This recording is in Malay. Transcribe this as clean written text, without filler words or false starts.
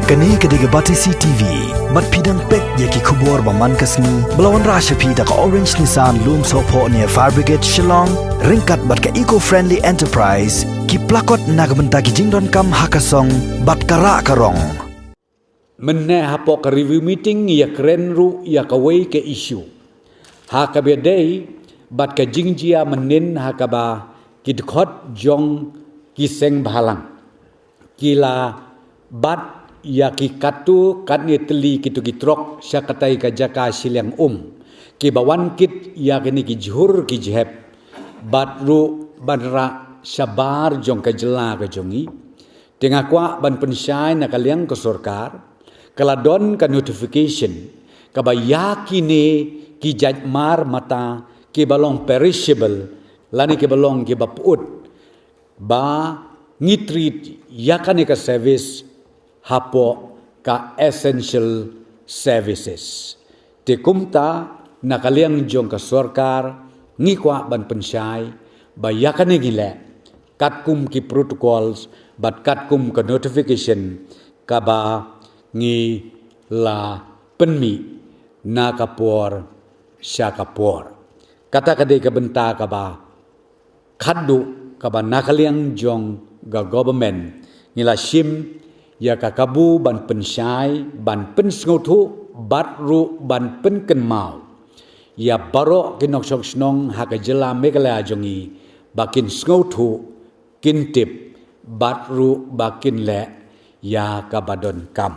Kani kediga Batisi TV, mat pidang pek yaki kubur baman kasni, belawan rasha pida ka Orange Nissan Loom Sopo near Fire Brigade Shillong, ringkat bat ka eco-friendly enterprise, ki plakot nagbenta ki jingdon kam hakasong, bat kara karong. Menne hapo ka review meeting ya krenru ya kawai ke issue. Haka bedai bat ka jingjia menin haka ba kidkhot jong kiseng bahalang. Kila bat ya ki katu katni teli kitu gitrok syakatai ka jaka silang ki bawan kit ya kini ki jhur ki jhep bat ru banra sabar jong ka jela ka jongi tengah kwa ban pensyai na kaliang ke sorkar kaladon ka notification ka bayakine ki jajmar mata ki balong perishable lani ki balong ki baput ba ngitrit yakane ka service hapo ka essential services. Ti kumta nakaliang jong ka sorkar ngikwa ban pensyai bayakan gile katkum ki protocols bat katkum ka notification kaba ngi la penmi na kapor sya kapor. Kata kadai ka benta kaba khaddu kaba nakaliang jong ga government ngila shim ya kakabu ban pensyai ban pensngothu batru ban penkenmau ya baro kinok sok snong haka jela megala jongi bakin ngothu kintip batru bakin le ya kabadon kam.